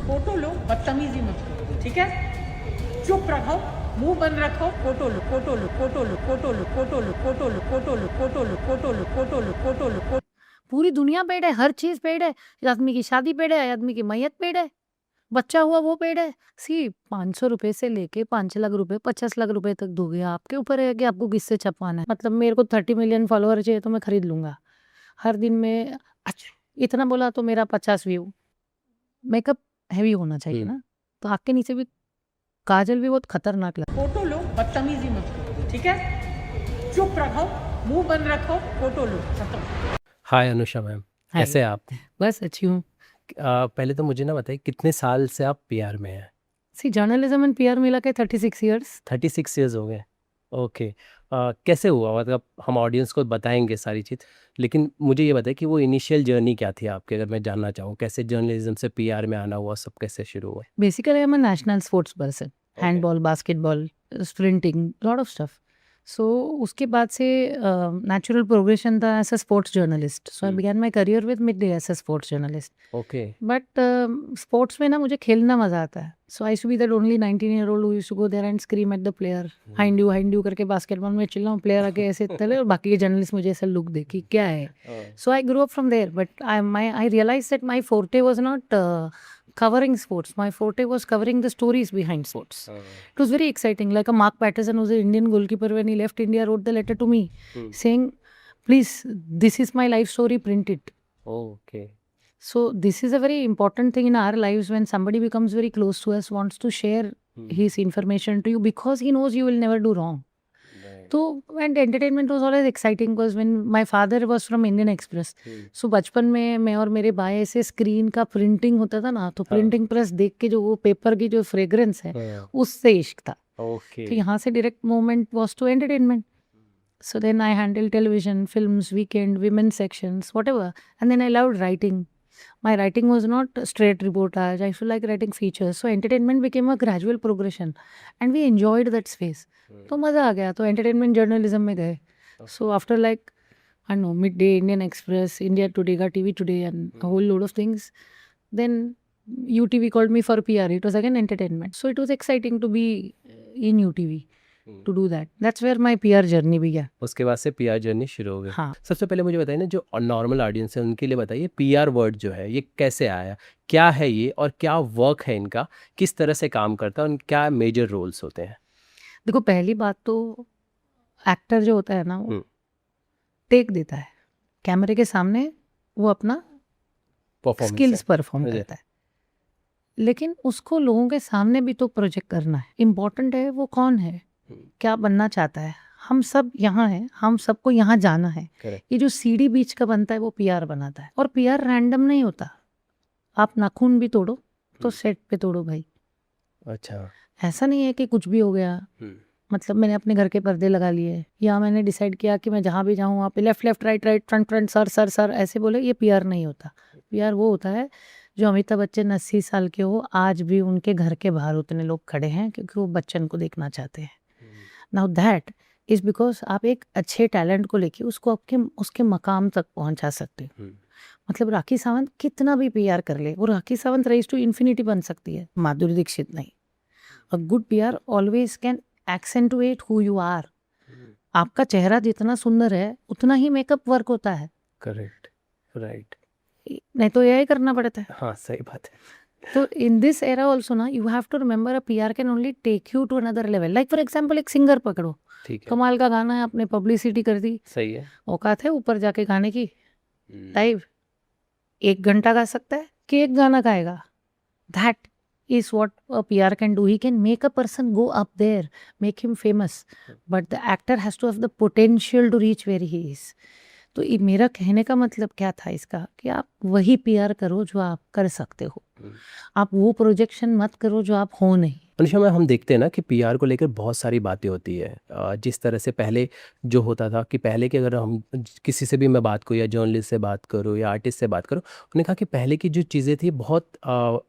Photo लो, बदतमीजी मत करो, ठीक है? चुप रहो, मुंह बंद रखो, फोटो लो, फोटो लो, फोटो लो, फोटो लो, फोटो लो, फोटो लो, फोटो लो, फोटो लो, फोटो लो, फोटो लो, फोटो लो, फोटो। पूरी दुनिया पेड़ है, हर चीज पेड़ है। आदमी की शादी पेड़ है, आदमी की मैयत पेड़ है, बच्चा हुआ वो पेड़ है। सी 500 रुपए से लेके 5 लाख रुपए 50 लाख रुपए तक दोगे, आपके ऊपर है कि आपको किससे छपवाना है। मतलब मेरे को 30 मिलियन फॉलोअर चाहिए तो मैं खरीद लूंगा हर दिन में। अच्छा इतना बोला तो मेरा 50 व्यू। मेकअप हैवी होना चाहिए ना, तो आँख के नीचे भी काजल भी बहुत खतरनाक लगता है। फोटो लो, बदतमीजी मत करो, ठीक है? चुप रहो, मुंह बंद रखो, फोटो लो, खत्म। हाय अनुषा मैम, हाय। कैसे हैं आप? बस अच्छी हूँ। पहले तो मुझे ना बताइए कितने साल से आप पीआर में हैं? सी जर्नलिज्म एंड पीआर मिला के 36 इयर्स। 36 इयर्स हो गए। ओके। कैसे हुआ, मतलब हम ऑडियंस को बताएंगे सारी चीज़, लेकिन मुझे ये बताइए कि वो इनिशियल जर्नी क्या थी आपकी, अगर मैं जानना चाहूँ कैसे जर्नलिज्म से पीआर में आना हुआ, सब कैसे शुरू हुआ? Basically I am a national sports person, Okay. Handball, basketball, sprinting, lot of stuff. So उसके बाद से नेचुरल प्रोग्रेशन था as a sports journalist. So I began my career with Mid Day as a sports journalist. Okay. But sports में ना मुझे खेलना मजा आता है। So I should be that only 19-year-old who used to go there and scream at the player, hind you करके basketball में चिल्लाऊं, player आगे ऐसे तले और बाकी के जर्नलिस्ट मुझे ऐसा लुक दे कि क्या है। So I grow up from there, but I realise that my forte was not covering sports. My forte was covering the stories behind sports. It was very exciting. Like a Mark Patterson, who's an Indian goalkeeper, when he left India, wrote the letter to me saying, please, this is my life story, print it. Okay. So this is a very important thing in our lives when somebody becomes very close to us, wants to share his information to you because he knows you will never do wrong. तो and entertainment was always exciting because when my father was from Indian Express. So बचपन में मैं और मेरे भाई ऐसे screen का printing होता था ना, तो प्रिंटिंग प्रेस देख के जो वो पेपर की जो फ्रेग्रेंस है उससे इश्क था। ओके। तो यहाँ से direct movement was to entertainment. So then I handled television, films, weekend, women's sections, whatever. And then I loved writing. My writing was not straight reportage. I used to like writing features. So entertainment became a gradual progression. And we enjoyed that space. तो मज़ा आ गया, तो entertainment journalism में गए। So after like I know Mid Day, Indian Express, India Today का TV Today and whole load of things, then UTV called me for PR. It was again entertainment. So it was exciting to be in UTV. To do that. That's where my PR journey began. उसके बाद से PR journey शुरू हो गई। हाँ। सबसे पहले मुझे बताइए ना, जो नॉर्मल ऑडियंस है उनके लिए बताइए पीआर वर्ड जो है ये कैसे आया, क्या है ये और क्या वर्क है इनका, किस तरह से काम करता है और क्या मेजर रोल्स होते हैं? देखो पहली बात तो एक्टर जो होता है ना वो टेक देता है कैमरे के सामने, वो अपना स्किल्स परफॉर्म करता है, लेकिन उसको लोगों के सामने भी तो प्रोजेक्ट करना है। इम्पोर्टेंट है वो कौन है, क्या बनना चाहता है। हम सब यहाँ हैं, हम सबको यहाँ जाना है। ये जो सीढ़ी बीच का बनता है वो पीआर बनाता है। और पीआर रैंडम नहीं होता। आप नाखून भी तोड़ो तो सेट पे तोड़ो भाई। अच्छा। ऐसा नहीं है कि कुछ भी हो गया, मतलब मैंने अपने घर के पर्दे लगा लिए या मैंने डिसाइड किया कि मैं जहाँ भी जाऊँ वहाँ पे left left right right front front sir sir sir ऐसे बोले, ये पीआर नहीं होता। पीआर वो होता है जो अमिताभ बच्चन 80 साल के हो, आज भी उनके घर के बाहर उतने लोग खड़े हैं क्योंकि वो बच्चन को देखना चाहते हैं। नाउ दैट इज बिकॉज आप एक अच्छे टैलेंट को लेके उसको आपके उसके मकाम तक पहुंचा सकते हो। मतलब राखी सावंत कितना भी पीआर कर ले, वो Rakhi Sawant raise to infinity बन सकती है, माधुरी दीक्षित नहीं। A good PR always can accentuate who you are. आपका चेहरा जितना सुंदर है उतना ही मेकअप वर्क होता है। Correct, right. नहीं तो यही करना पड़ता है। हाँ सही बात है। तो इन दिस एरा ऑल्सो ना you have to remember a PR can only take you to another level. Like for example एक सिंगर पकड़ो, ठीक है, कमाल का गाना है, आपने पब्लिसिटी कर दी, सही है। औकात है ऊपर जाके गाने की, लाइव 1 घंटा गा सकता है कि एक गाना गाएगा। That is what a PR can do. He can make a person go up there, make him famous, but the actor has to have the potential to reach where he is. तो ये मेरा कहने का मतलब क्या था इसका, कि आप वही PR करो जो आप कर सकते हो। आप वो प्रोजेक्शन मत करो जो आप हो नहीं। अनुषा मैम, हम देखते हैं ना कि पीआर को लेकर बहुत सारी बातें होती है। जिस तरह से पहले जो होता था कि पहले की अगर हम किसी से भी मैं बात करूँ या जर्नलिस्ट से बात करूँ या आर्टिस्ट से बात करूँ, उन्होंने कहा कि पहले की जो चीज़ें थी बहुत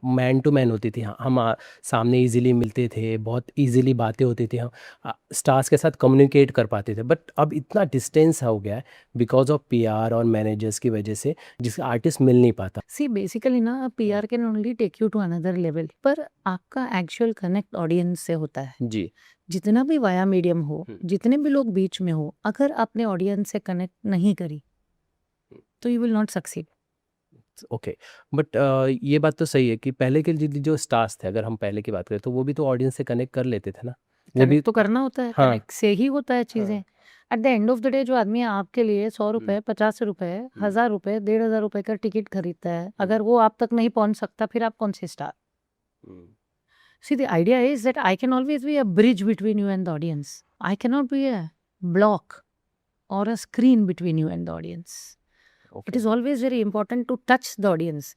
मैन टू मैन होती थी। हम सामने इजीली मिलते थे, बहुत इजीली बातें होती थी, हम स्टार्स के साथ कम्युनिकेट कर पाते थे। बट अब इतना डिस्टेंस हो गया है बिकॉज ऑफ पीआर और मैनेजर्स की वजह से, जिसका आर्टिस्ट मिल नहीं पाता। सी बेसिकली ना PR can only take you to another level, पर आपका एक्चुअल कनेक्ट ऑडियंस से होता है। जी। जितना भी वाया मीडियम हो, हम्म। जितने भी लोग बीच में हो, अगर आपने ऑडियंस से कनेक्ट नहीं करी तो you will not succeed. Okay. But ये बात तो सही है कि पहले के जो स्टार्स थे, अगर हम पहले की बात करें, तो वो भी तो ऑडियंस से कनेक्ट कर लेते थे ना, वो भी। कनेक्ट तो करना होता है, हाँ। कनेक्ट से ही होता है चीजें। हाँ। At the end of the day जो आदमी आपके लिए 100 रुपए, 50 रुपए, 1000 रुपए, 1500 रुपए का टिकट खरीदता है, अगर वो आप तक नहीं पहुंच सकता, फिर आप कौन से star. See, the idea is that I can always be a bridge between you and the audience. I cannot be a block or a screen between you and the audience. It is always very important to touch the audience.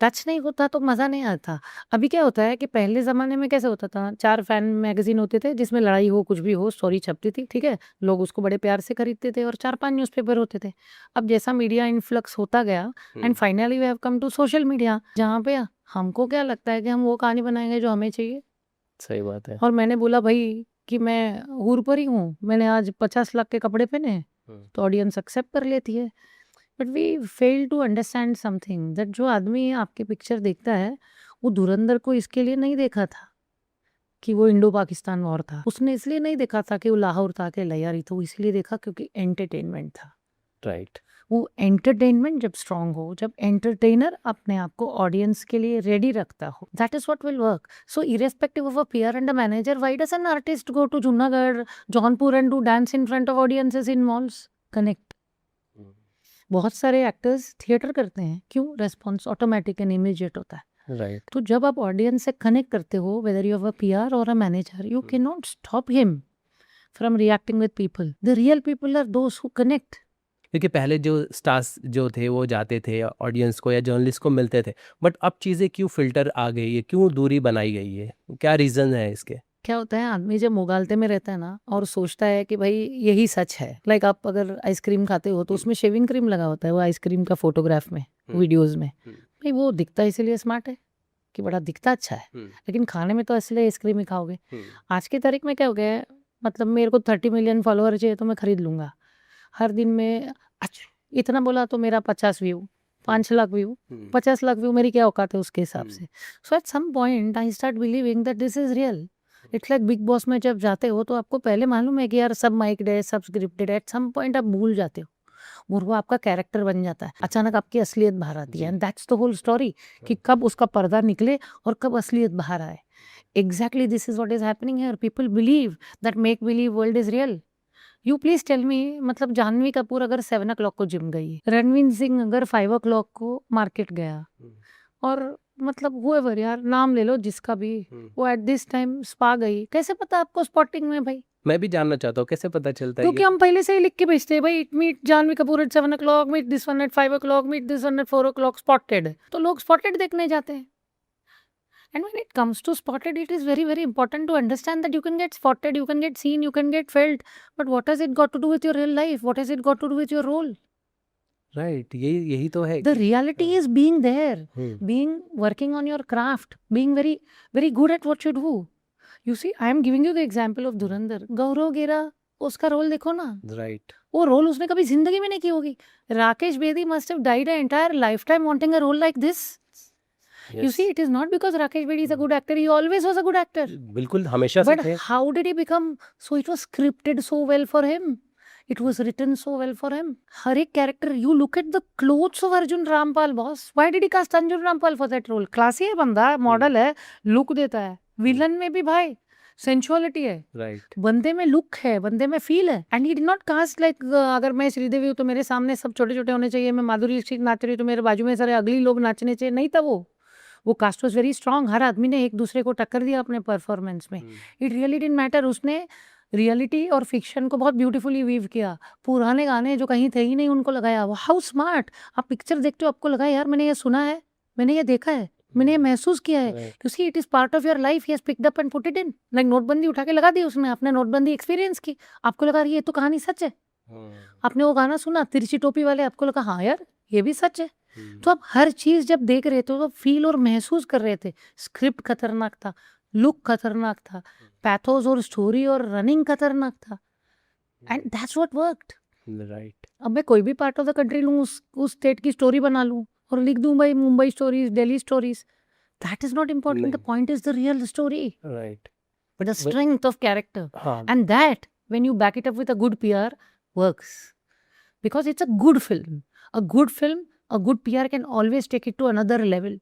Touch नहीं होता तो मज़ा नहीं आता। अभी क्या होता है कि पहले ज़माने में कैसे होता था, 4 फैन मैगज़ीन होते थे जिसमें लड़ाई हो, कुछ भी हो, स्टोरी छपती थी, ठीक है? लोग उसको बड़े प्यार से खरीदते थे और 4-5 न्यूज़पेपर होते थे। अब जैसा मीडिया इन्फ्लक्स होता गया and finally we have come to social media, जहाँ पे हमको क्या लगता है कि हम वो कहानी बनाएँगे जो हमें चाहिए। सही बात है। और मैंने बोला भई कि मैं हूर परी हूँ, मैंने आज 50 लाख के कपड़े पहने हैं, तो ऑडियंस एक्सेप्ट कर लेती है। But we fail to understand something that जो आदमी आपकी पिक्चर देखता है, वो धुरंधर को इसके लिए नहीं देखा था कि वो इंडो पाकिस्तान वॉर था। उसने इसलिए नहीं देखा था कि वो लाहौर था कि लैयारी था, वो इसलिए देखा क्योंकि एंटरटेनमेंट था। राइट। वो एंटरटेनमेंट जब स्ट्रांग हो, जब एंटरटेनर अपने आप को ऑडियंस के लिए रेडी रखता हो, that is what will work. So irrespective of a PR and a manager, why does an artist go to Junagadh, Jaunpur and do dance in front of audiences in malls? Connect. बहुत सारे actors theatre करते हैं, क्यों? Response automatic and immediate होता है। Right. तो जब आप ऑडियंस से कनेक्ट करते हो, whether you have a PR और a manager, you can not stop him from reacting with people. The real people are those who connect. क्योंकि पहले जो स्टार्स जो थे वो जाते थे ऑडियंस को या जर्नलिस्ट को मिलते थे, बट अब चीज़ें क्यों फिल्टर आ गई है, क्यों दूरी बनाई गई है, क्या रीज़न है इसके? क्या होता है, आदमी जब मुगालते में रहता है ना और सोचता है कि भाई यही सच है, लाइक आप अगर आइसक्रीम खाते हो तो उसमें शेविंग क्रीम लगा होता है, वो आइसक्रीम का फोटोग्राफ में, वीडियोस में, भाई वो दिखता इसीलिए स्मार्ट है कि बड़ा दिखता अच्छा है, लेकिन खाने में तो असली आइसक्रीम ही खाओगे। आज की तारीख में क्या हो गया है, मतलब मेरे को 30 मिलियन फॉलोअर चाहिए तो मैं खरीद लूंगा हर दिन में। अच्छा, इतना बोला तो मेरा 50 view, 5 lakh view, 50 lakh view मेरी क्या औकात है उसके हिसाब से। So at some point I start believing that this is real. It's like Bigg Boss में जब जाते हो तो आपको पहले मालूम है कि यार सब माइक्ड है, सब स्क्रिप्टेड है। एट सम पॉइंट आप भूल जाते हो और वो आपका कैरेक्टर बन जाता है, अचानक आपकी असलियत बाहर आती है। And that's the whole story कि कब उसका पर्दा निकले और कब असलियत बाहर आए। Exactly this is what is happening here. People believe that make believe world is real. You please tell me, मतलब जानवी कपूर अगर 7 o'clock को जिम गई, रणवीर सिंह अगर 5 o'clock को मार्केट गया, और मतलब whoever यार नाम ले लो जिसका भी, वो एट दिस टाइम स्पा गई, कैसे पता आपको स्पॉटिंग में? भाई मैं भी जानना चाहता हूँ कैसे पता चलता है क्योंकि हम पहले से ही लिख के भेजते हैं, भाई meet Janhvi Kapoor at 7 o'clock, meet this one at 5 o'clock, meet this one at 4 o'clock, spotted. तो लोग स्पॉटेड देखने जाते हैं। And when it comes to spotted, it is very, very important to understand that you can get spotted, you can get seen, you can get felt. But what has it got to do with your real life? What has it got to do with your role? Right, यही तो है। The reality is being there, being working on your craft, being very, very good at what you do. You see, I am giving you the example of Dhurandhar. गौरव गेरा, उसका role देखो ना, right. वो role उसने कभी जिंदगी में नहीं की होगी। Rakesh Bedi must have died an entire lifetime wanting a role like this. You see, it is not because Rakesh Bedi is a good actor. He always was a good actor. बिल्कुल, हमेशा से But थे। how did he become? So it was scripted so well for him. It was written so well for him. हर एक character, you look at the clothes of Arjun Rampal, boss. Why did he cast Arjun Rampal for that role? Classy है बंदा, model है, look देता है। Villain में भी भाई सेंचुअलिटी है, राइट। बंदे में लुक है, बंदे में फील है। And he did not cast like अगर मैं श्रीदेवी हूँ तो मेरे सामने सब छोटे छोटे होने चाहिए, मैं माधुरी दीक्षित नाच रही हूँ तो मेरे बाजू में सारे अगली लोग नाचने चाहिए, नहीं था वो कास्ट वॉज वेरी स्ट्रांग। हर आदमी ने एक दूसरे को टक्कर दिया अपने परफॉर्मेंस में। It really didn't matter. उसने रियलिटी और फिक्शन को बहुत ब्यूटीफुली वीव किया। पुराने गाने जो कहीं थे ही नहीं उनको लगाया। वो हाउ स्मार्ट। आप पिक्चर देखते हो आपको लगा यार मैंने ये सुना है, मैंने ये देखा है। मैंने ये महसूस किया है राइट कि see it is part of your life, he has picked up and put it in. Like नोटबंदी उठा के लगा दी उसने, आपने नोटबंदी एक्सपीरियंस की, आपको लगा ये तो कहानी सच है। आपने वो गाना सुना तिरछी टोपी वाले, आपको लगा हाँ यार ये भी सच है। तो आप हर चीज जब देख रहे थे तो फील और महसूस कर रहे थे। स्क्रिप्ट खतरनाक था, लुक खतरनाक था, पैथोस और स्टोरी और रनिंग खतरनाक था, and that's what worked. Right अब मैं कोई भी पार्ट ऑफ द कंट्री लूँ, उस स्टेट की स्टोरी बना लूँ और लिख दूँ भाई Mumbai stories, Delhi stories, that is not important. The नहीं point is the real story, right but the strength of character, हाँ and that when you back it up with a good PR works, because it's a good film. A good PR can always take it to another level.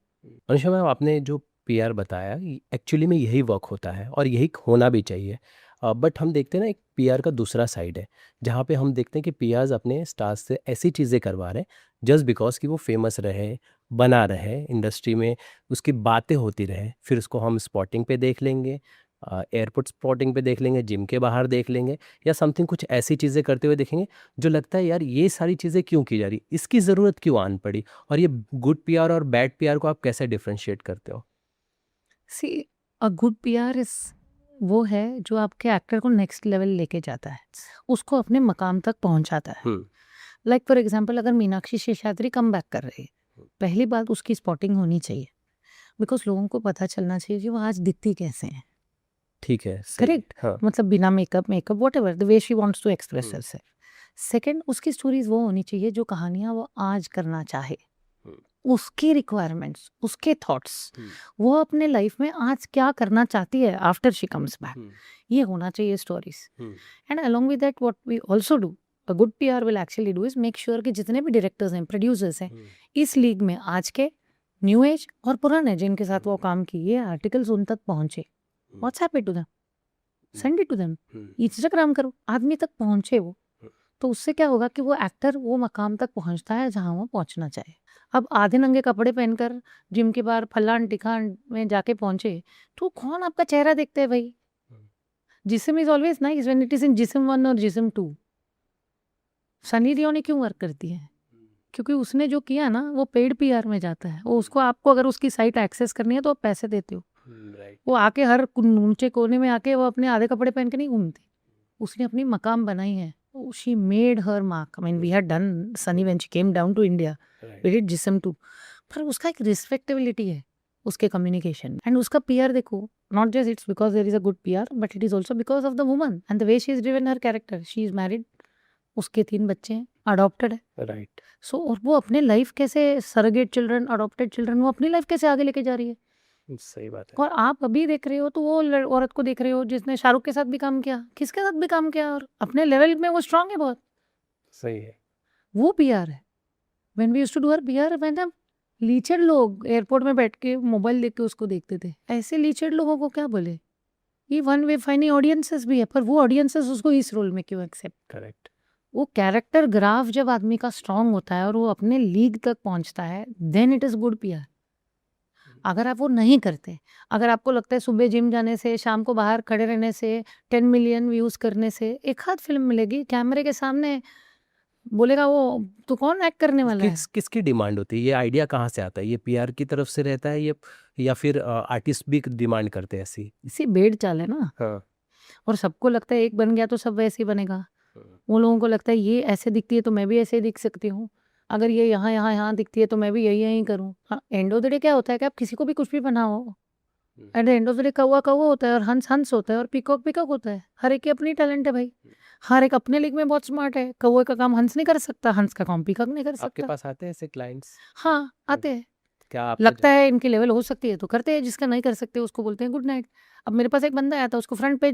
Anusha ma'am, आपने जो PR बताया actually में यही work होता है और यही होना भी चाहिए। बट हम देखते हैं ना, एक पीआर का दूसरा साइड है जहाँ पे हम देखते हैं कि पीआर्स अपने स्टार्स से ऐसी चीज़ें करवा रहे हैं जस्ट बिकॉज कि वो फेमस रहे, बना रहे इंडस्ट्री में, उसकी बातें होती रहे, फिर उसको हम स्पॉटिंग पे देख लेंगे, एयरपोर्ट स्पॉटिंग पे देख लेंगे, जिम के बाहर देख लेंगे, या समथिंग कुछ ऐसी चीज़ें करते हुए देखेंगे जो लगता है यार ये सारी चीज़ें क्यों की जा रही, इसकी ज़रूरत क्यों आन पड़ी। और ये गुड पीआर और बैड पीआर को आप कैसे डिफरेंशिएट करते हो? See, a good PR is वो है जो आपके एक्टर को नेक्स्ट लेवल लेके जाता है, उसको अपने मकाम तक पहुंचाता है। लाइक फॉर एग्जांपल, अगर मीनाक्षी शेषाद्री कम बैक कर रही है, पहली बात उसकी स्पॉटिंग होनी चाहिए, बिकॉज लोगों को पता चलना चाहिए कि वो आज दिखती कैसे हैं। ठीक है, सही। करेक्ट, हाँ मतलब बिना makeup whatever the way she wants to express herself. Second, उसकी स्टोरीज वो होनी चाहिए जो कहानियां वो आज करना चाहे, उसकी रिक्वायरमेंट्स, उसके थॉट्स, वो अपने लाइफ में आज क्या करना चाहती है आफ्टर शी कम्स बैक, ये होना चाहिए stories. And along with that what we also do, a good PR will actually do is make sure कि जितने भी डायरेक्टर्स हैं, प्रोड्यूसर्स हैं इस लीग में, आज के, न्यू एज और पुराने जिनके साथ वो काम की, ये आर्टिकल्स उन तक पहुंचे। WhatsApp it to them, send it to them, Instagram करो, आदमी तक पहुंचे वो। तो उससे क्या होगा कि वो एक्टर वो मकाम तक पहुंचता है जहां वो पहुंचना चाहे। अब आधे नंगे कपड़े पहनकर जिम के बाहर फलान टिकान में जाके पहुंचे तो कौन आपका चेहरा देखते हैं भाई। जिस्म is always nice when it is in जिस्म 1 और जिस्म 2। सनी लियोनी क्यों वर्क करती है? क्योंकि उसने जो किया ना वो पेड पीआर में जाता है। वो उसको, आपको अगर उसकी साइट एक्सेस करनी है तो आप पैसे देते हो। राइट वो आके हर ऊंचे कोने में आके वो अपने आधे कपड़े पहन के नहीं घूमती, उसने अपनी मकाम बनाई है। She made her mark. I mean we had done Sunny when she came down to India, we did Jism 2, पर उसका एक रिस्पेक्टेबिलिटी है उसके कम्युनिकेशन एंड उसका पीआर देखो, not just it's because there is a good PR, but it is also because of the woman and the way she is driven her character. She is married, उसके 3 बच्चे हैं, adopted है। Right so और वो अपने life कैसे, surrogate children, adopted children, वो अपनी लाइफ कैसे आगे लेके जा रही है। सही बात है। और आप अभी देख रहे हो तो वो औरत को देख रहे हो जिसने शाहरुख के साथ भी काम किया, किसके साथ भी काम किया, और अपने लेवल में वो स्ट्रांग है बहुत। सही है। वो पीआर है। When we used to do our PR, madam लीचड़ लोग एयरपोर्ट में बैठ के मोबाइल देख के उसको देखते थे। ऐसे लीचड़ लोगों को क्या बोले। ये वन वे फाइनी ऑडियंसेस भी है, पर वो ऑडियंसेस उसको इस रोल में क्यों एक्सेप्ट। करेक्ट। वो कैरेक्टर ग्राफ जब आदमी का स्ट्रांग होता है और वो अपने लीग तक पहुंचता है, then it is good PR. अगर आप वो नहीं करते, अगर आपको लगता है सुबह जिम जाने से, शाम को बाहर खड़े रहने से, 10 मिलियन व्यूज करने से एक आध फिल्म मिलेगी, कैमरे के सामने बोलेगा वो तो कौन एक्ट करने वाला है। किसकी डिमांड होती है? ये आइडिया कहाँ से आता है? ये पीआर की तरफ से रहता है ये, या फिर आर्टिस्ट भी डिमांड करते हैं ऐसी? इसी बेड़ चाल है ना। हाँ और सबको लगता है एक बन गया तो सब वैसे ही बनेगा। वो लोगों को लगता है ये ऐसे दिखती है तो मैं भी ऐसे ही दिख सकती हूँ, अगर ये यहाँ यहाँ यहाँ दिखती है तो मैं भी यही यही करूँ। हाँ, एंड ऑफ द डे क्या होता है कि आप किसी को भी कुछ भी बनाओ, at the end of the day कौवा कौवा होता है और हंस हंस होता है और पीकॉक पीकॉक होता है। हर एक की अपनी टैलेंट है भाई, हर एक अपने लीग में बहुत स्मार्ट है। कौवे का काम हंस नहीं कर सकता, हंस का काम पीकॉक नहीं कर आपके सकता। पास आते हैं ऐसे क्लाइंट्स? हाँ आते हैं, क्या आपको लगता है इनकी लेवल हो सकती है तो करते हैं, जिसका नहीं कर सकते उसको बोलते हैं गुड नाइट। अब मेरे पास एक बंदा आया था, उसको फ्रंट पेज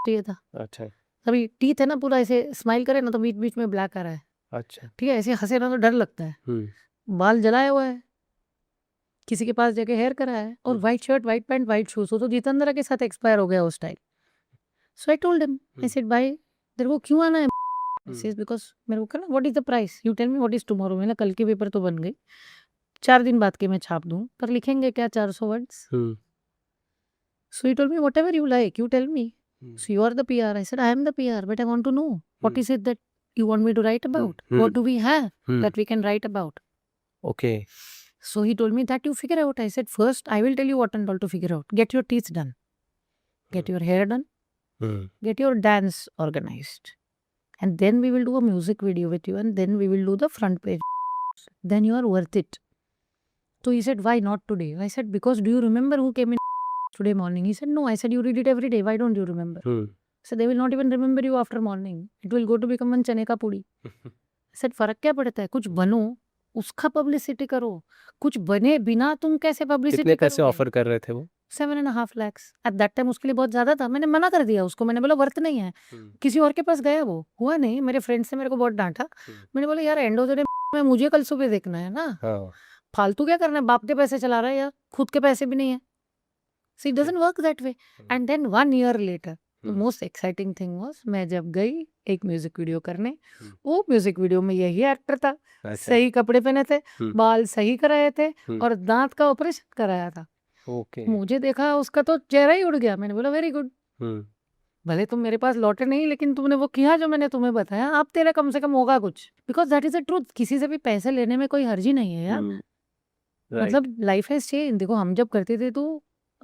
चाहिए था। अच्छा अभी टीथ है ना, पूरा ऐसे स्माइल करे ना तो बीच बीच में ब्लैक आ रहा है, अच्छा। ठीक है, ऐसे हंसे ना तो डर लगता है। बाल जलाया हुआ है, किसी के पास जाके हेयर करा है, और white shirt white pant white shoes हो, तो जितेंद्र के साथ एक्सपायर हो गया वो style. So I told him, I said भाई तेरे को क्यों आना है? बिकॉज मेरे को कहना what is the price, you tell me what is tomorrow. मैंने कल के पेपर तो बन गई, 4 दिन बाद के मैं छाप दूं, पर लिखेंगे क्या 400 words. So he told me whatever you like you tell me, so you are the PR. I said I am the PR, but I want to know what is it that you want me to write about. What do we have that we can write about? Okay. So he told me that you figure out. I said, first, I will tell you what and all to figure out. Get your teeth done. Get your hair done. Get your dance organized. And then we will do a music video with you. And then we will do the front page. Then you are worth it. So he said, why not today? I said, because do you remember who came in today morning? He said, no. I said, you read it every day. Why don't you remember? So they will not even remember you after morning. It will go to become one chane ka puri. I said, फर्क क्या पड़ता है? कुछ बनो, उसका publicity करो. कुछ बने बिना तुम कैसे पब्लिसिटी कितने पैसे करोगे? ऑफर कर रहे थे वो? 7.5 lakhs. एट दैट टाइम उसके लिए बहुत ज्यादा था. मैंने मना कर दिया उसको. मैंने बोला वर्थ नहीं है. किसी और के पास गया वो, हुआ नहीं. मेरे फ्रेंड से मेरे को बहुत डांटा. मैंने बोला यार एंड ऑफ द डे में मुझे कल सुबह देखना है ना. हाँ फालतू क्या करना है? बाप के पैसे चला रहा है यार, खुद के पैसे भी नहीं है. So it doesn't work that way. And then 1 year later, the most exciting thing was, मैं जब गई एक म्यूजिक वीडियो करने, वो म्यूजिक वीडियो में यही एक्टर था. सही कपड़े पहने थे, बाल सही कराए थे और दांत का ऑपरेशन कराया था. ओके. मुझे देखा उसका तो चेहरा ही उड़ गया. मैंने बोला वेरी गुड. भले तुम मेरे पास लौटे नहीं, लेकिन तुमने वो किया जो मैंने तुम्हें बताया. अब तेरा कम से कम होगा कुछ. Because that is the truth. किसी से भी पैसे लेने में कोई हर्जी नहीं है यार. मतलब लाइफ हैज चेंज. देखो हम जब करते थे तो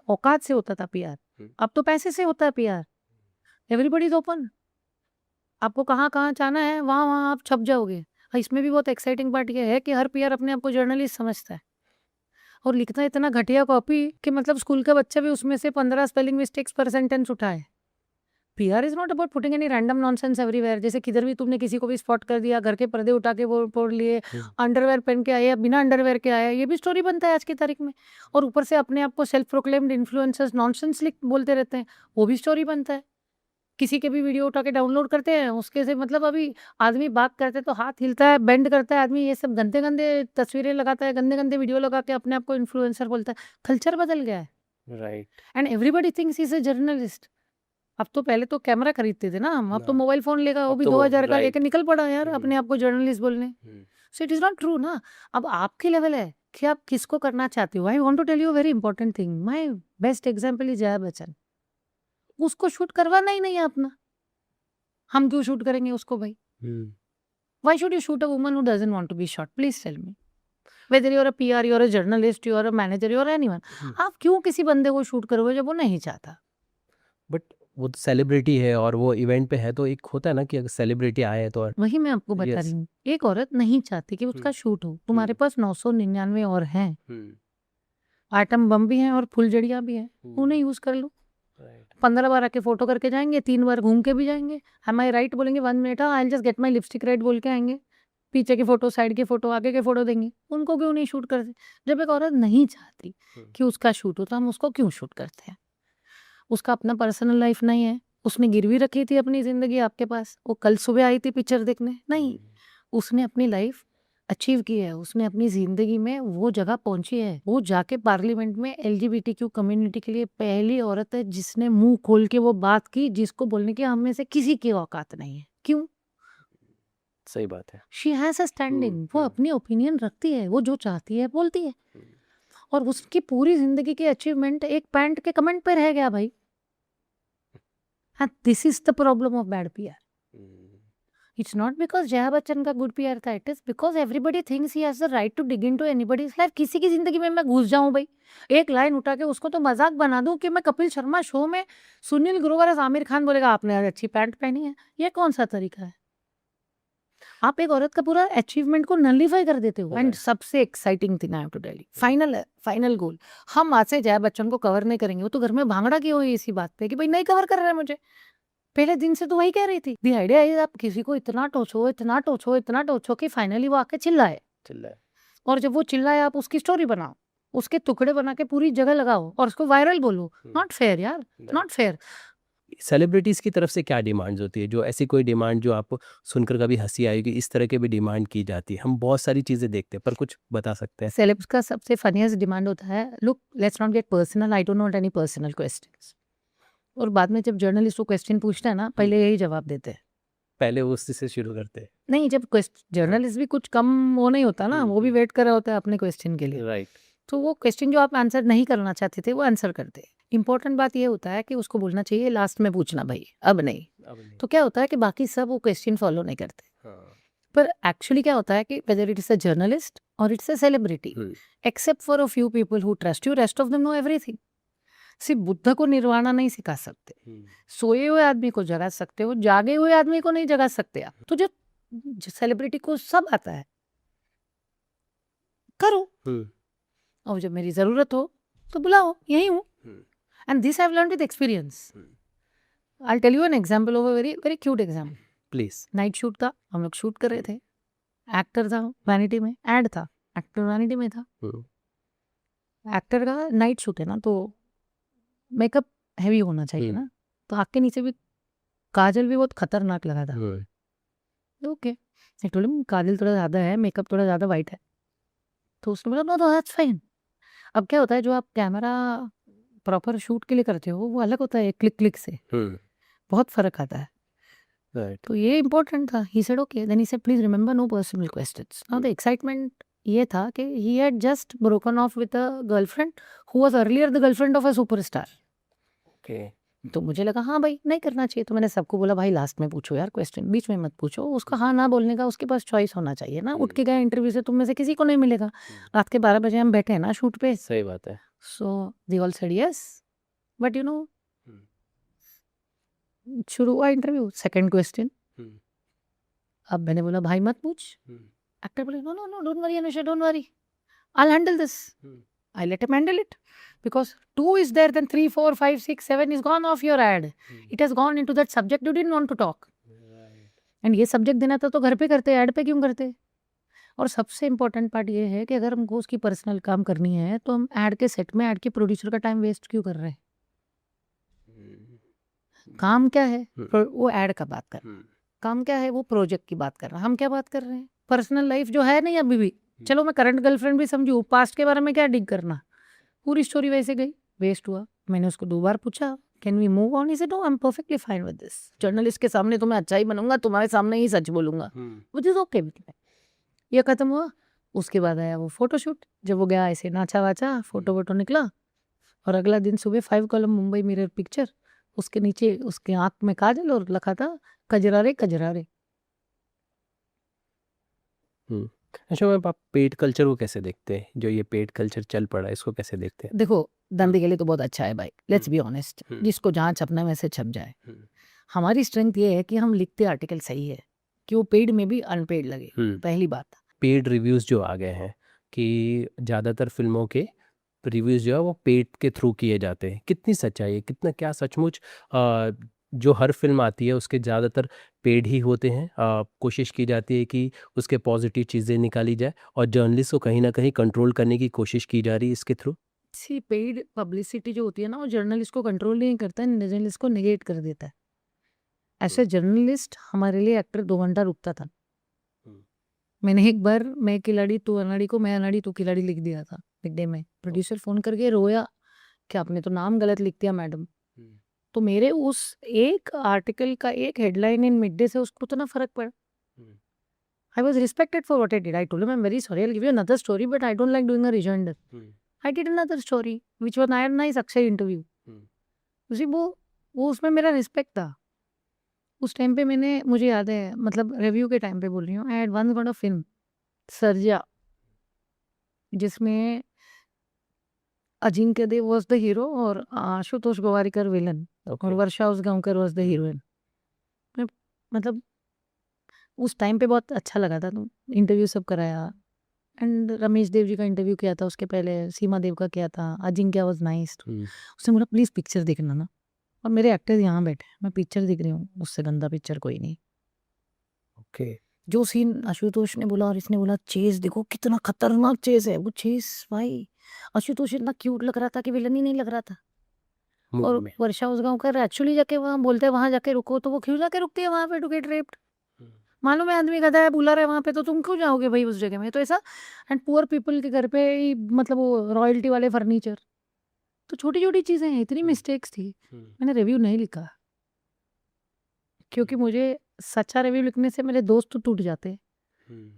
औकात से होता था पीआर. अब तो पैसे से होता है पीआर. Everybody is open. आपको कहाँ कहाँ जाना है वहाँ वहाँ आप छप जाओगे. इसमें भी बहुत एक्साइटिंग पार्ट ये है कि हर पीआर अपने आप को जर्नलिस्ट समझता है और लिखता है इतना घटिया कॉपी कि मतलब स्कूल का बच्चा भी उसमें से 15 स्पेलिंग मिस्टेक्स पर सेंटेंस उठाए. PR is not about putting any random nonsense everywhere. जैसे किधर भी तुमने किसी को भी स्पॉट कर दिया, घर के पर्दे उठा के वो पोड़ लिए, अंडरवेयर पहन के आए या बिना अंडरवेयर के आया, ये भी स्टोरी बनता है आज की तारीख में. और ऊपर से अपने आप को सेल्फ प्रोक्लेम्ड इन्फ्लुएंसर्स नॉनसेंस बोलते रहते हैं, वो भी स्टोरी बनता है. किसी के भी वीडियो उठा के डाउनलोड करते हैं, उसके से मतलब अभी आदमी बात करते हैं तो हाथ हिलता है, बेंड करता है आदमी, ये सब गंदे गंदे तस्वीरें लगाता है, गंदे गंदे वीडियो लगा के अपने आप को इन्फ्लुएंसर बोलता है. कल्चर बदल गया है. Right. And everybody thinks is a journalist. अब तो पहले तो कैमरा खरीदते थे ना हम, अब तो ना. मोबाइल फोन लेगा, वो अब भी तो 2000 का राइट. लेके निकल पड़ा यार हम्म. अपने आप को जर्नलिस्ट बोलने. So it is not true ना. अब आपकी लेवल है कि आप किसको करना चाहते हो. I want to tell you very important thing. My best example is Jaya Bachchan. उसको शूट करवाना ही नहीं है अपना. हम क्यों शूट करेंगे उसको भाई? Why should you shoot a woman who doesn't want to be shot? Please tell me. Whether you are a PR, you are a journalist, you are a manager, you are anyone, आप क्यों किसी बंदे को shoot करोगे जब वो नहीं चाहता? बट वो तो सेलिब्रिटी है और वो इवेंट पे है, तो एक होता है ना कि अगर सेलिब्रिटी आए तो. वही मैं आपको बता Yes. रही हूँ. एक औरत नहीं चाहती कि उसका शूट हो. तुम्हारे पास 999 और हैं, आइटम बम भी हैं और फुलझड़ियाँ भी हैं, उन्हें यूज कर लो. 15 बार आके फोटो करके जाएंगे, 3 बार घूम के भी जाएंगे. एम आई राइट बोलेंगे 1 minute, I just get my lipstick right बोल के आएंगे. पीछे की फोटो, साइड की फोटो, आगे के फोटो देंगे. उनको क्यों नहीं शूट करते? जब एक औरत नहीं चाहती कि उसका शूट हो तो हम उसको क्यों शूट करते हैं? उसका अपना पर्सनल लाइफ नहीं है. उसने गिरवी रखी थी अपनी जिंदगी आपके पास. वो कल सुबह आई थी पिक्चर देखने? नहीं. उसने अपनी लाइफ अचीव की है. उसने अपनी जिंदगी में वो जगह पहुंची है. वो जाके पार्लियामेंट में LGBTQ कम्युनिटी के लिए पहली औरत है जिसने मुंह खोल के वो बात की जिसको बोलने की हम में से किसी की औकात नहीं है. क्यों? सही बात है. She has a standing. वो अपनी ओपिनियन रखती है, वो जो चाहती है बोलती है. और उसकी पूरी जिंदगी की अचीवमेंट एक पैंट के कमेंट पे रह गया भाई. And this is the problem of bad PR. It's not because Jaya Bachchan का गुड पीआर था, it is because everybody thinks he has the right to dig into anybody's life. किसी की जिंदगी में मैं घुस जाऊं भाई, एक लाइन उठा के उसको तो मजाक बना दूं कि मैं कपिल शर्मा शो में सुनील ग्रोवर आमिर खान बोलेगा आपने आज अच्छी पैंट पहनी है. ये कौन सा तरीका है? आप एक औरत का पूरा अचीवमेंट को नलिफाई कर देते हो. एंड सबसे exciting thing I have to tell you, final goal, हम आज से जया बच्चन को कवर नहीं करेंगे. वो तो घर में भांगड़ा क्यों हुई इसी बात पे कि भाई नहीं कवर कर रहे हैं मुझे. पहले दिन से तो वही कह रही थी. दी आइडिया इज आप किसी को इतना टोचो, इतना टोचो, इतना टोचो कि फाइनली वो आके चिल्लाए. और जब वो चिल्लाए आप उसकी स्टोरी बनाओ, उसके टुकड़े बना के पूरी जगह लगाओ और उसको वायरल बोलो. नॉट फेयर यार, नॉट फेयर. सेलिब्रिटीज की तरफ से क्या डिमांड्स होती है? जो ऐसी कोई डिमांड जो आपको सुनकर कभी हंसी आई कि इस तरह की भी डिमांड की जाती है? हम बहुत सारी चीजें देखते हैं, पर कुछ बता सकते हैं? सेलेब्स का सबसे फनीएस्ट डिमांड होता है, look let's not get personal, I don't not any personal questions. और बाद में जब जर्नलिस्ट वो क्वेश्चन पूछता है ना, पहले यही जवाब देते हैं. पहले वो उससे शुरू करते हैं. नहीं, जब जर्नलिस्ट भी कुछ कम वो नहीं होता ना, वो भी वेट कर रहा होता है अपने क्वेश्चन के लिए. राइट. तो वो क्वेश्चन जो आप आंसर नहीं करना चाहते थे वो आंसर करते हैं. इंपॉर्टेंट बात ये होता है कि उसको बोलना चाहिए लास्ट में पूछना भाई, अब नहीं. तो क्या होता है कि बाकी सब वो क्वेश्चन फॉलो नहीं करते. पर एक्चुअली क्या होता है कि whether it is a journalist और it's a celebrity, hmm, except for a few people who trust you, rest of them know everything. सिर्फ बुद्ध को निर्वाणा नहीं सिखा सकते, सोए हुए आदमी को जगा सकते हो, जागे हुए आदमी को नहीं जगा सकते आप। तो जो सेलिब्रिटी को सब आता है, करो, हम्म, और जब मेरी जरूरत हो तो बुलाओ, यही हूँ। And this I have learned with experience. I tell you an example of a very very cute example. Please. Night shoot था, हम लोग शूट कर रहे थे, एक्टर था वैनिटी में, एड था, एक्टर वैनिटी में था। एक्टर का नाइट शूट है ना, तो मेकअप हैवी होना चाहिए ना, तो आँख के नीचे भी काजल भी बहुत खतरनाक लगा था। ओके, आई टोल्ड हिम काजल थोड़ा ज़्यादा है, मेकअप थोड़ा ज़्यादा वाइट है। तो उसने बोला नो नो दैट्स फाइन। अब क्या होता है, जो आप कैमरा प्रॉपर शूट के लिए करते हो वो अलग होता है, क्लिक क्लिक से बहुत फर्क आता है। राइट। तो ये इम्पोर्टेंट था। He said okay, then he said please remember no personal questions. Now the excitement ये था कि he had just broken off with a girlfriend who was earlier the girlfriend of a superstar. Okay. तो मुझे लगा हाँ भाई नहीं करना चाहिए, तो मैंने सबको बोला भाई लास्ट में पूछो यार क्वेश्चन, बीच में मत पूछो। उसका हाँ ना बोलने का उसके पास चॉइस होना चाहिए ना। उठ के गया इंटरव्यू से, तुम में से किसी को नहीं मिलेगा। रात के 12 बजे हम बैठे हैं ना शूट पे। सही बात है। So they all said yes, but you know शुरू हुआ इंटरव्यू, सेकंड क्वेश्चन। अब मैंने बोला भाई मत पूछ। एक्टर बोले no no no don't worry Anusha, don't worry, I will handle this. I let him handle it because 2 is there, then 3, 4, 5, 6, 7 is gone off your ad. It has gone into that subject you didn't want to talk. And ये subject देना था तो घर पे करते, add पे क्यों करते? और सबसे इम्पोर्टेंट पार्ट ये है कि अगर हमको उसकी पर्सनल काम करनी है तो हम ऐड के सेट में ऐड के प्रोड्यूसर का टाइम वेस्ट क्यों कर रहे हैं? काम क्या है? वो ऐड का बात कर रहा है। काम क्या है? वो प्रोजेक्ट की बात कर रहा है। हम क्या बात कर रहे हैं? पर्सनल लाइफ जो है नहीं अभी भी। चलो मैं करंट गर्लफ्रेंड भी समझू, पास्ट के बारे में क्या डिग करना। पूरी स्टोरी वैसे गई, वेस्ट हुआ। मैंने उसको 2 बार पूछा can we move on, he said no I am perfectly fine with this. Journalist के सामने तो मैं अच्छा ही बनूंगा, तुम्हारे सामने ही सच बोलूंगा, which is okay with me. ये खत्म हुआ। उसके बाद आया वो फोटोशूट। जब वो गया ऐसे नाचा वाचा, फोटो वोटो निकला, और अगला दिन सुबह 5 कॉलम मुंबई मिरर पिक्चर, उसके नीचे उसके आंख में काजल और लिखा था कजरारे कजरारे। अच्छा मैम, आप पेड कल्चर को कैसे देखते हैं? जो ये पेड कल्चर चल पड़ा है इसको कैसे देखते हैं? देखो धंधे के लिए तो बहुत अच्छा है भाई, लेट्स बी ऑनेस्ट। जिसको जहाँ छपना है वैसे छप जाए। हमारी स्ट्रेंथ ये है कि हम लिखते आर्टिकल सही है कि वो पेड में भी अनपेड लगे, पहली बात। पेड रिव्यूज़ जो आ गए हैं कि ज़्यादातर फिल्मों के रिव्यूज़ जो है वो पेड के थ्रू किए जाते हैं, कितनी सच्चाई है? कितना क्या सचमुच जो हर फिल्म आती है उसके ज़्यादातर पेड ही होते हैं? कोशिश की जाती है कि उसके पॉजिटिव चीज़ें निकाली जाए और जर्नलिस्ट को कहीं ना कहीं कंट्रोल करने की कोशिश की जा रही है इसके थ्रू। सी पेड पब्लिसिटी जो होती है ना, वो जर्नलिस्ट को कंट्रोल नहीं करता है, जर्नलिस्ट को नेगेट कर देता है। ऐसे जर्नलिस्ट हमारे लिए एक्टर 2 घंटा रुकता था। मैंने एक बार मैं खिलाड़ी तू अनाड़ी को मैं अनाड़ी तू खिलाड़ी लिख दिया था मिड डे में। प्रोड्यूसर फोन करके रोया कि आपने तो नाम गलत लिख दिया मैडम। तो मेरे उस एक आर्टिकल का एक हेडलाइन इन मिड डे से उसको इतना फर्क पड़ा। I was respected for what I did. I told him I am very sorry, I will give you another story but I don't like doing a rejoinder. I did another story which was Nair nice Akshay interview. उसी वो उसमें मेरा respect था। उस time पे मैंने, मुझे याद है, मतलब रिव्यू के टाइम पे बोल रही हूँ, I had once got a film Sarja, जिसमें Ajinkya Deo was the hero और आशुतोष गोवारिकर विलन और Varsha Usgaonkar was the heroine. मतलब उस टाइम पे बहुत अच्छा लगा था। तो इंटरव्यू सब कराया, एंड रमेश देव जी का इंटरव्यू किया था, उसके पहले सीमा देव का किया था, अजिंक्य वॉज नाइस। उसने बोला प्लीज़ पिक्चर देखना ना, और मेरे एक्टर्स यहाँ बैठे, मैं पिक्चर दिख रही हूँ, उससे गंदा पिक्चर कोई नहीं। ओके। जो सीन आशुतोष ने बोला और इसने बोला, चेस देखो कितना खतरनाक चेस है, वो चेस भाई आशुतोष इतना क्यूट लग रहा था कि विलन ही नहीं लग रहा था। और वर्षा उसगांवकर एक्चुअली जाके वहाँ बोलते हैं वहाँ जाके रुको, तो वो क्यों जाके रुकती है वहाँ पे टू गेट रेप्ड। मालूम है आदमी गधा है, बुला रहा है वहाँ पे, तो तुम क्यों जाओगे भाई उस जगह में? तो ऐसा, एंड पुअर पीपल के घर पे ही, मतलब वो रॉयल्टी वाले फर्नीचर। तो छोटी छोटी चीज़ें हैं, इतनी मिस्टेक्स थी। मैंने रिव्यू नहीं लिखा क्योंकि मुझे सच्चा रिव्यू लिखने से मेरे दोस्त तो टूट जाते,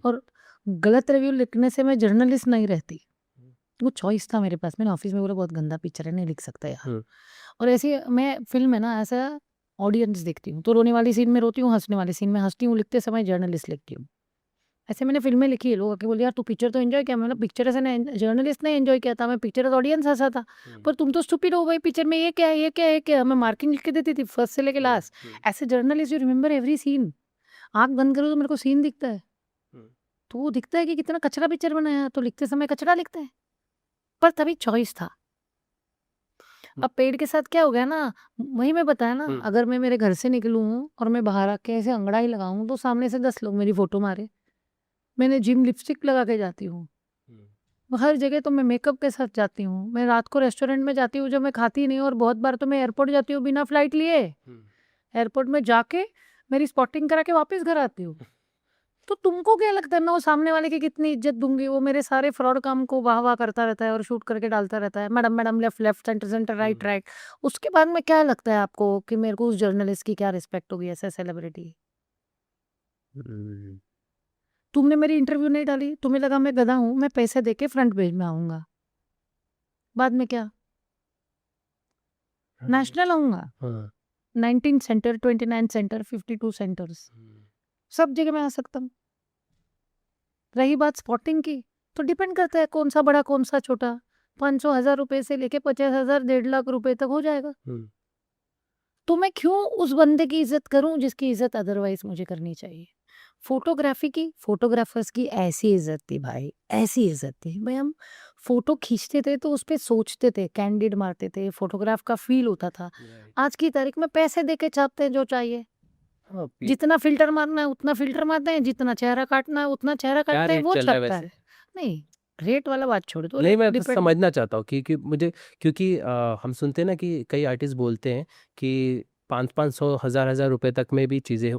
और गलत रिव्यू लिखने से मैं जर्नलिस्ट नहीं रहती। वो चॉइस था मेरे पास। मैंने ऑफिस में बोला बहुत गंदा पिक्चर है, नहीं लिख सकता यार। और ऐसी मैं फिल्म है ना, ऐसा ऑडियंस देखती हूँ, तो रोने वाली सीन में रोती हूँ, हंसने वाली सीन में हंसती हूँ, लिखते समय जर्नलिस्ट लिखती हूँ। ऐसे मैंने फ़िल्में लिखी है, लोग आके बोले, "यार तू पिक्चर तो एन्जॉय किया।" मैंने पिक्चर ऐसे ने जर्नलिस्ट ने एन्जॉय किया था, मैं पिक्चर ऑडियंस हँसा था। पर तुम तो स्टूपिड हो भाई, पिक्चर में ये क्या है, ये क्या है, ये क्या है? मैं मार्किंग लिख के देती थी फर्स्ट से लेके लास्ट। ऐसे journalist you remember every scene. आँख बंद करो तो मेरे को सीन दिखता है। तो वो दिखता है कि कितना कचरा पिक्चर बनाया है, तो लिखते समय कचरा लिखते हैं। पर तभी चॉइस था। अब पेड़ के साथ क्या हो गया ना, वही मैं बताया ना, अगर मैं मेरे घर से निकलूँ और मैं बाहर आके ऐसे अंगड़ाई लगाऊँ तो सामने से 10 लोग मेरी फ़ोटो मारे। मैंने जिम लिपस्टिक लगा के जाती हूँ। हर जगह तो मैं मेकअप के साथ जाती हूँ। मैं रात को रेस्टोरेंट में जाती हूँ जो मैं खाती नहीं हूँ, और बहुत बार तो मैं एयरपोर्ट जाती हूँ बिना फ्लाइट लिए। एयरपोर्ट में जाके मेरी स्पॉटिंग करा के वापस घर आती हूँ। तो तुमको क्या लगता है मैं वो सामने वाले की कितनी इज्जत दूँगी? वो मेरे सारे फ्रॉड काम को वाह-वाह करता रहता है और शूट करके डालता रहता है। Madam, madam, left, left, centre, centre, right, right. उसके बाद में क्या लगता है आपको कि मेरे को उस जर्नलिस्ट की क्या रिस्पेक्ट होगी ऐसे सेलिब्रिटी? तुमने मेरी इंटरव्यू नहीं डाली, तुम्हें लगा मैं गधा हूँ, मैं पैसे दे के फ्रंट पेज में आऊँगा। बाद में क्या? नेशनल आऊँगा। 19 सेंटर, 29 सेंटर, 52 सेंटर्स, सब जगह मैं आ सकता हूँ। रही बात स्पॉटिंग की, तो डिपेंड करता है कौन सा बड़ा, कौन सा छोटा। 500 हज़ार रुपए से लेके 50,000, 1.5 लाख रुपए तक हो जाएगा। तो मैं क्यों उस बंदे की इज़्ज़त करूँ जिसकी इज़्ज़त अदरवाइज़ मुझे करनी चाहिए। फ़ोटोग्राफ़ी की, फ़ोटोग्राफ़र्स की ऐसी इज़्ज़त थी भाई, ऐसी इज़्ज़त थी। भई हम फ़ोटो खींचते थे तो उस पे सोचते थे, कैंडिड मारते थे, फ़ोटोग्राफ का फ़ील होता था। आज की तारीख में पैसे दे के छापते हैं जो चाहिए। जितना फ़िल्टर मारना है उतना फ़िल्टर मारते हैं, जितना चेहरा काटना है उतना चेहरा क्या काटते हैं, रेट वो चल रहा है छपता वैसे? है। नहीं, रेट वाला बात छोड़ दो, नहीं, रेट मैं बस डिपेंड। समझना चाहता हूँ कि मुझे, क्योंकि हम सुनते हैं ना कि कई आर्टिस्ट बोलते हैं कि 500-500 हज़ार-हज़ार रुपए तक में भी चीज़ें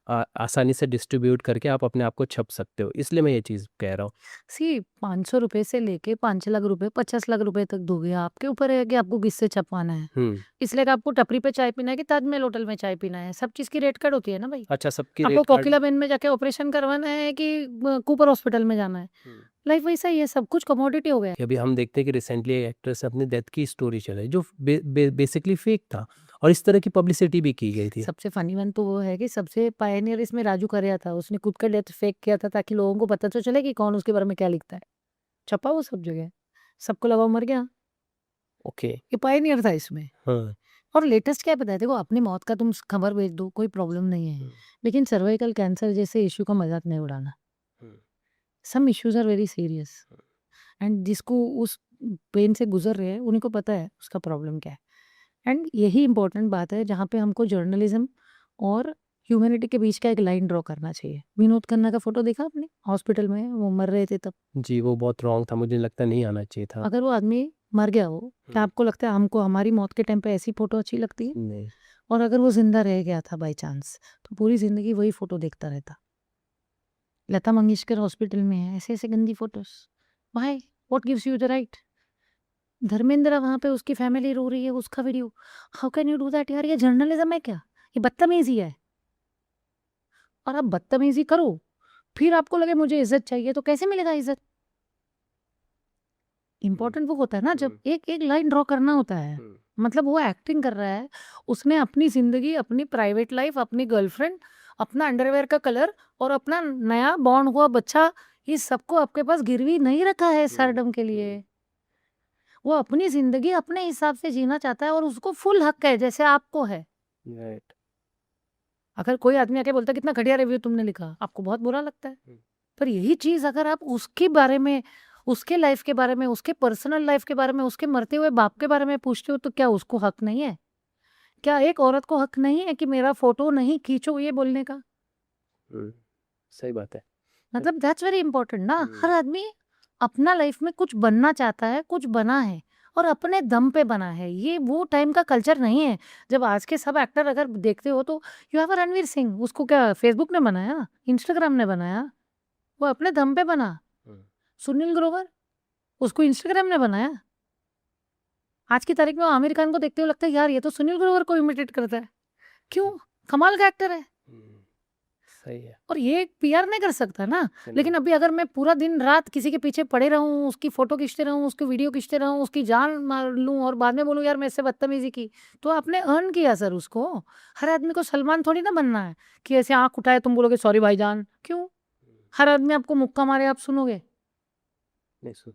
आसानी से डिस्ट्रीब्यूट करके आप अपने आप को छप सकते हो। इसलिए मैं ये चीज़ कह रहा हूँ। सी 500 रुपए से लेके 5 लाख रुपए, 50 लाख रुपए तक दोगे, आपके ऊपर है कि आपको किससे छपवाना है। हुँ। इसलिए कि आपको टपरी पे चाय पीना है कि ताजमहल होटल में चाय पीना है, सब चीज़ की रेट कार्ड होती है ना भाई। अच्छा, सबकी आपको रेट कार्ड। कोकिलाबेन में जाके ऑपरेशन करवाना है कि कूपर हॉस्पिटल में जाना है। लाइफ वैसा ही है, सब कुछ कमोडिटी हो गया है। कि अभी हम देखते हैं कि रिसेंटली एक एक्ट्रेस अपनी डेथ की स्टोरी चलाई जो बेसिकली फेक था, और इस तरह की पब्लिसिटी भी की गई थी। सबसे फनी वन तो वो है कि सबसे पायनियर इसमें राजू करया था। उसने खुद का डेथ फेक किया था ताकि लोगों को पता तो चले कि कौन उसके बारे में क्या लिखता है। छपा वो सब जगह। सबको लगा वो मर गया। ओके। ये पायनियर था इसमें। हाँ। और लेटेस्ट क्या है पता है? देखो अपनी मौत का तुम खबर भेज दो, कोई प्रॉब्लम नहीं है। लेकिन सर्वाइकल कैंसर जैसे इश्यू का मज़ाक नहीं उड़ाना। Some issues are very serious and जिसको उस पेन से गुज़र रहे हैं, उन्हीं को पता है उसका प्रॉब्लम क्या है। एंड यही इम्पोर्टेंट बात है जहाँ पे हमको जर्नलिज़्म और ह्यूमैनिटी के बीच का एक लाइन ड्रॉ करना चाहिए। विनोद खन्ना का फ़ोटो देखा आपने? हॉस्पिटल में वो मर रहे थे तब। जी, वो बहुत रॉन्ग था, मुझे लगता है नहीं आना चाहिए था। अगर वो आदमी मर गया हो, क्या आपको लगता है हमको हमारी मौत के टाइम पे ऐसी फ़ोटो अच्छी लगती है? नहीं। और अगर वो ज़िंदा रह गया था बाय चांस, तो पूरी ज़िंदगी वही फ़ोटो देखता रहता। लता मंगेशकर हॉस्पिटल में है, ऐसे-ऐसे गंदी photos. Why? What gives you the right? Dharmendra वहाँ पे उसकी फैमिली रो रही है, उसका video. How can you do that यार? ये जर्नलिज़्म है क्या? ये बदतमीज़ी है। और आप बदतमीज़ी करो, फिर आपको लगे मुझे इज़्ज़त चाहिए, तो कैसे मिलेगा इज़्ज़त? इम्पोर्टेंट वो होता है ना जब एक लाइन ड्रॉ करना होता है। मतलब वो एक्टिंग कर रहा है, उसने अपनी ज़िंदगी, अपनी प्राइवेट लाइफ़, अपनी गर्लफ्रेंड, अपना अंडरवियर का कलर और अपना नया बॉर्न हुआ बच्चा, ये सबको आपके पास गिरवी नहीं रखा है सरडम के लिए। वो अपनी ज़िंदगी अपने हिसाब से जीना चाहता है और उसको फुल हक है जैसे आपको है। राइट। अगर कोई आदमी आके बोलता है कितना घटिया रिव्यू तुमने लिखा, आपको बहुत बुरा लगता है। पर यही चीज़ अगर आप उसके बारे में, उसके लाइफ़ के बारे में, उसके पर्सनल लाइफ़ के बारे में, उसके मरते हुए बाप के बारे में पूछते हो तो क्या उसको हक नहीं है? क्या एक औरत को हक नहीं है कि मेरा फ़ोटो नहीं खींचो ये बोलने का? सही बात है। मतलब दैट्स वेरी इंपॉर्टेंट ना। हर आदमी अपना लाइफ़ में कुछ बनना चाहता है, कुछ बना है और अपने दम पे बना है। ये वो टाइम का कल्चर नहीं है। जब आज के सब एक्टर अगर देखते हो तो यू हैव अ रणवीर सिंह, उसको क्या फ़ेसबुक ने बनाया? इंस्टाग्राम ने बनाया? वो अपने दम पे बना। सुनील ग्रोवर, उसको इंस्टाग्राम ने बनाया। आज की तारीख में वो आमिर खान को देखते हुए लगता है यार ये तो सुनील ग्रोवर को इमिटेट करता है। क्यों? कमाल का एक्टर है। सही है। और ये पीआर नहीं कर सकता ना। नहीं। लेकिन अभी अगर मैं पूरा दिन रात किसी के पीछे पड़े रहूँ, उसकी फ़ोटो खींचते रहूँ, उसकी वीडियो खींचते रहूँ, उसकी जान मार लूँ और बाद में बोलूँ यार मेरे से बदतमीज़ी की, तो आपने अर्न किया सर उसको। हर आदमी को सलमान थोड़ी ना बनना है कि ऐसे आँख उठाए तुम बोलोगे सॉरी भाईजान। क्यों? हर आदमी आपको मुक्का मारे आप सुनोगे? नहीं सुन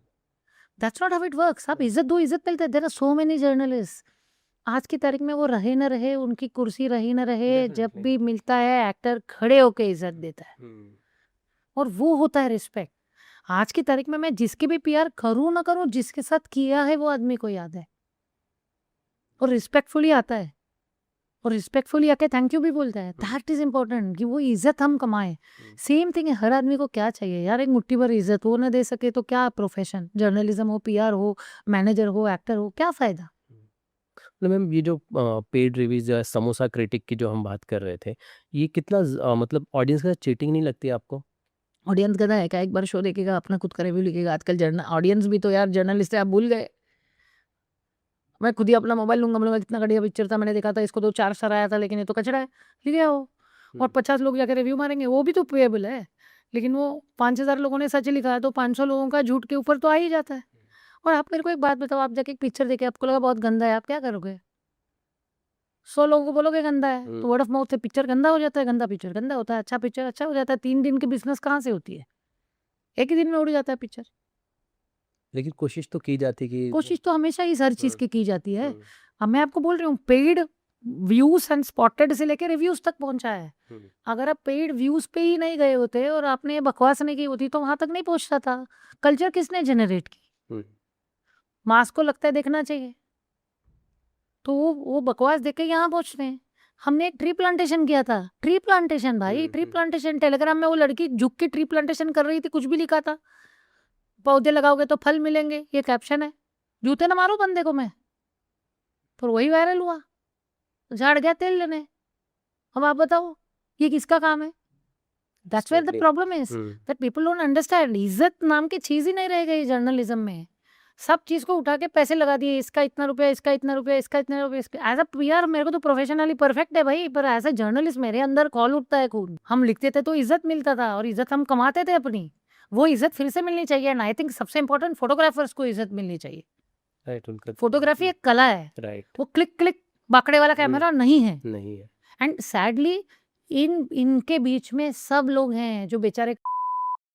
that's not how it works. आप इज्जत दो, इज्जत मिलता है। There are so many journalist, आज की तारीख में वो रहे न रहे, उनकी कुर्सी रही न रहे, जब डेफिनेटली। भी मिलता है एक्टर खड़े होके इज्जत देता है, और वो होता है रिस्पेक्ट। आज की तारीख में मैं जिसकी भी पीआर करूँ ना करूँ, जिसके साथ किया है वो आदमी को याद है, और रिस्पेक्टफुली आता है, और रिस्पेक्टफुली आके थैंक यू भी बोलता है। दैट इज इम्पोर्टेंट कि वो इज्जत हम कमाएं। सेम थिंग है, हर आदमी को क्या चाहिए यार? एक मुट्ठी भर इज्जत वो ना दे सके तो क्या प्रोफेशन? जर्नलिज्म हो, पीआर हो, मैनेजर हो, एक्टर हो, क्या फायदा? मतलब मैम ये जो पेड रिव्यूज या समोसा क्रिटिक की जो हम बात कर रहे थे, ये कितना मतलब ऑडियंस के साथ चीटिंग नहीं लगती आपको? ऑडियंस गधा है क्या? एक बार शो देखेगा, अपना खुद का रिव्यू लिखेगा। आजकल ऑडियंस भी तो यार जर्नलिस्ट है, आप भूल गए? मैं खुद ही अपना मोबाइल लूंगा, बोलूंगा कितना बढ़िया पिक्चर था, मैंने देखा था, इसको तो 4 स्टार आया था, लेकिन ये तो कचरा है, लिख आओ। और 50 लोग जाकर रिव्यू मारेंगे, वो भी तो पेएबल है। लेकिन वो 5000 लोगों ने सच लिखा है, तो 500 लोगों का झूठ के ऊपर तो आ ही जाता है। और आप मेरे को एक बात बताओ, आप जाके एक पिक्चर देखे, आपको लगा बहुत गंदा है, आप क्या करोगे? 100 लोगों को बोलोगे गंदा है, तो वर्ड ऑफ माउथ से पिक्चर गंदा हो जाता है, गंदा पिक्चर गंदा होता है, अच्छा पिक्चर अच्छा हो जाता है। 3 दिन की बिजनेस कहाँ से होती है? एक ही दिन में उड़ जाता है पिक्चर। लेकिन कोशिश तो की जाती कि कोशिश तो हमेशा ही हर चीज हम्म, की जाती है। हम्म, अब मैं आपको बोल रही हूँ, पेड व्यूज एंड स्पॉटेड से लेके रिव्यूज तक पहुंचा है। हम्म, अगर आप पेड व्यूज पे ही नहीं गए होते और आपने ये बकवास नहीं की होती, तो वहां तक नहीं पहुंचता था। कल्चर किसने जनरेट की? हम्म, मास को लगता है देखना चाहिए, तो वो बकवास देख के यहाँ पहुंचते हैं। हमने एक ट्री प्लांटेशन किया था, ट्री प्लांटेशन भाई, ट्री प्लांटेशन। टेलीग्राम में वो लड़की झुक के ट्री प्लांटेशन कर रही थी, कुछ भी लिखा था, पौधे लगाओगे तो फल मिलेंगे, ये कैप्शन है। जूते ना मारो बंदे को मैं, पर वही वायरल हुआ, झाड़ गया तेल लेने। अब आप बताओ ये किसका काम है? That's where the Exactly. Problem is, that people don't understand. इज्जत नाम की चीज ही नहीं रह गई जर्नलिज्म में। सब चीज को उठा के पैसे लगा दिए, इसका इतना रुपया, इसका इतना रुपया, इसका इतना रुपया। एज अ पीआर मेरे को तो प्रोफेशनली परफेक्ट है भाई, पर एज अ जर्नलिस्ट मेरे अंदर कॉल उठता है खून। हम लिखते थे तो इज्जत मिलता था, और इज्जत हम कमाते थे अपनी, वो इज्जत फिर से मिलनी चाहिए। एंड आई थिंक सबसे इंपॉर्टेंट, फोटोग्राफर्स को इज्जत मिलनी चाहिए। राइट उनका फोटोग्राफी एक कला है, राइट वो क्लिक क्लिक बाकड़े वाला कैमरा नहीं है। नहीं है। एंड सैडली इनके बीच में सब लोग हैं जो बेचारे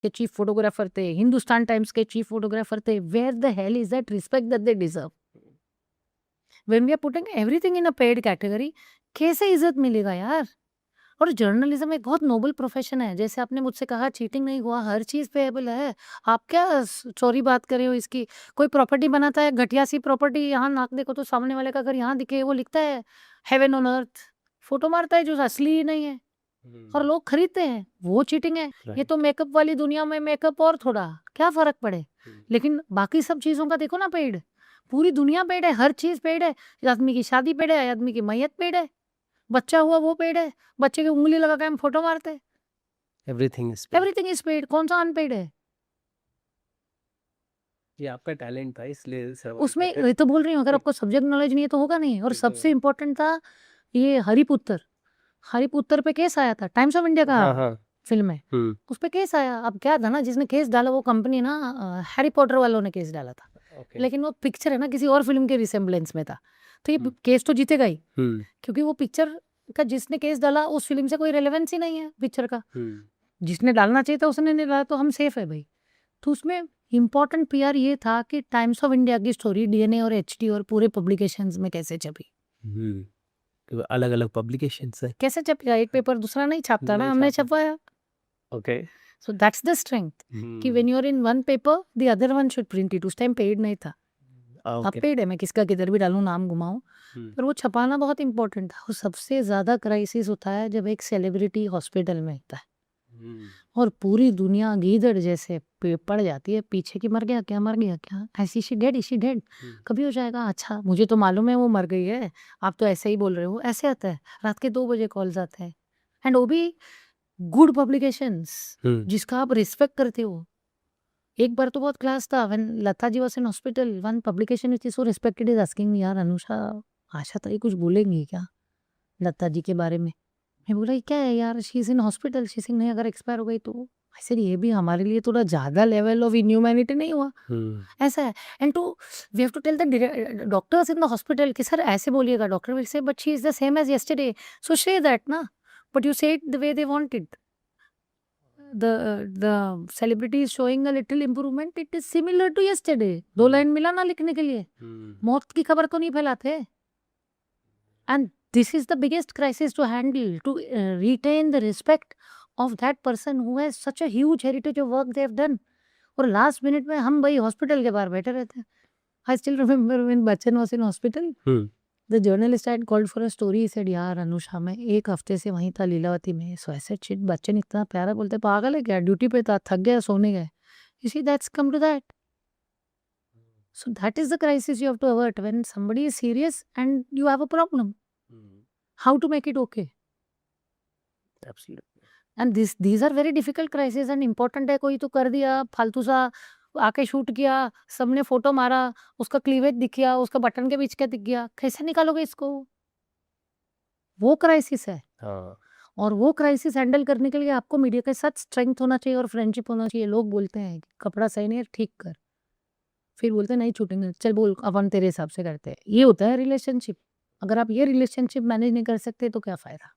के चीफ फोटोग्राफर थे, हिंदुस्तान टाइम्स के चीफ फोटोग्राफर थे। Where the hell is that respect that they deserve? When we are putting everything in a paid category, कैसे इज्जत मिलेगा यार? और जर्नलिज्म एक बहुत नोबल प्रोफेशन है। जैसे आपने मुझसे कहा चीटिंग नहीं हुआ, हर चीज पेएबल है। आप क्या सॉरी बात कर रहे हो इसकी? कोई प्रॉपर्टी बनाता है, घटिया सी प्रॉपर्टी, यहाँ नाक देखो तो सामने वाले का घर यहाँ दिखे, वो लिखता है हेवन ऑन अर्थ, फोटो मारता है जो असली ही नहीं है, और लोग खरीदते हैं, वो चीटिंग है। ये तो मेकअप वाली दुनिया में मेकअप और थोड़ा क्या फर्क पड़े, लेकिन बाकी सब चीजों का देखो ना पेड। पूरी दुनिया पेड है, हर चीज पेड है। आदमी की शादी पेड है, आदमी की मैयत पेड है, बच्चा हुआ वो पेड है, बच्चे की उंगली लगा के हम फोटो मारते हैं। Everything is everything is paid, कौन सा अनपेड है? ये आपका टैलेंट था इसलिए सवाल उसमें कर ये तो बोल रही हूँ, अगर आपको सब्जेक्ट नॉलेज नहीं है तो होगा नहीं। और बिल्कुल। सबसे इम्पोर्टेंट था ये हरिपुत्र, हरिपुत्र पे केस आया था, टाइम्स ऑफ इंडिया का हाँ हाँ फिल्म है, उस पे केस आया। अब क्या था ना, जिसने केस डाला वो कंपनी ना, हैरी पॉटर वालों ने केस डाला था, ओके लेकिन वो पिक्चर है ना किसी और फिल्म के रिसेम्बलेंस में था, तो ये केस तो जीतेगा ही, क्योंकि वो पिक्चर का जिसने केस डाला उस फिल्म से कोई रेलेवेंस ही नहीं है पिक्चर का। जिसने डालना चाहिए था उसने नहीं डाला, तो हम सेफ है भाई। तो उसमें इम्पोर्टेंट पीआर ये था कि टाइम्स ऑफ इंडिया की स्टोरी डीएनए और एचटी और पूरे पब्लिकेशंस में कैसे छपी, अलग अलग पब्लिकेशन है कैसे छपेगा? एक पेपर दूसरा नहीं छापता ना, नहीं हमने छापता। छपवाया। Okay so that's the strength कि when you are in one paper the other one should print it. उस टाइम पेड नहीं था, अब ओके पेड है, मैं किसका किधर भी डालूं नाम घुमाऊं, पर वो छपाना बहुत इंपॉर्टेंट था। और सबसे ज्यादा क्राइसिस होता है जब एक सेलिब्रिटी हॉस्पिटल में होता है और पूरी दुनिया गीदड़ जैसे पड़ जाती है पीछे, कि मर गया क्या, मर गया क्या, ऐसी शी डेड, इसी डेड। कभी हो जाएगा, अच्छा मुझे तो मालूम है वो मर गई है, आप तो ऐसे ही बोल रहे हो। ऐसे आता है, रात के 2 बजे कॉल्स आते हैं, एंड वो भी गुड पब्लिकेशंस जिसका आप रिस्पेक्ट करते हो। एक बार तो बहुत क्लास था, when Lata ji was in hospital, one publication which is so respected is asking me, यार अनुषा, आशा ताई कुछ बोलेंगी क्या लता जी के बारे में? मैं बोला ये क्या है यार, she is in hospital, she Singh नहीं, अगर एक्सपायर हो गई तो। आई सेड ये भी हमारे लिए थोड़ा ज्यादा लेवल ऑफ इनह्यूमैनिटी नहीं हुआ? ऐसा है। And two we have to tell the doctors in the hospital कि सर ऐसे बोलिएगा, doctor will say but she is the same as yesterday, so say that ना, but you say it the way they want it. the celebrity is showing a little improvement, it is similar to yesterday. 2 line मिला ना लिखने के लिए, मौत की खबर तो नहीं फैलाते. And this is the biggest crisis to handle, to retain the respect of that person who has such a huge heritage of work they have done. और लास्ट मिनट में हम भाई हॉस्पिटल के बाहर बैठे रहते हैं. I still remember when Bachchan was in hospital. The journalist had called for a story. He said, यार अनुषा मैं 1 हफ्ते से वहीं था लीलावती में. So I said, shit, Bachchan इतना प्यारा बोलते पागल है क्या, ड्यूटी पे था, थक गया, सोने गए. You see, that's come to that. So that is the crisis you have to avert when somebody is serious and you have a problem. How to make it okay? Absolutely. And these are very difficult crises and important है. कोई तो कर दिया फालतू सा, आके shoot किया, सबने फोटो मारा, उसका क्लीवेज दिख गया, उसका बटन के बीच क्या दिख गया, कैसे निकालोगे इसको? वो क्राइसिस है. हाँ. और वो क्राइसिस हैंडल करने के लिए आपको मीडिया के साथ स्ट्रेंथ होना चाहिए और फ्रेंडशिप होना चाहिए. लोग बोलते हैं कि कपड़ा सही नहीं है, ठीक कर. फिर बोलते हैं नहीं छूटेंगे, चल बोल अपन तेरे हिसाब से करते हैं. ये होता है रिलेशनशिप. अगर आप ये रिलेशनशिप मैनेज नहीं कर सकते तो क्या फायदा.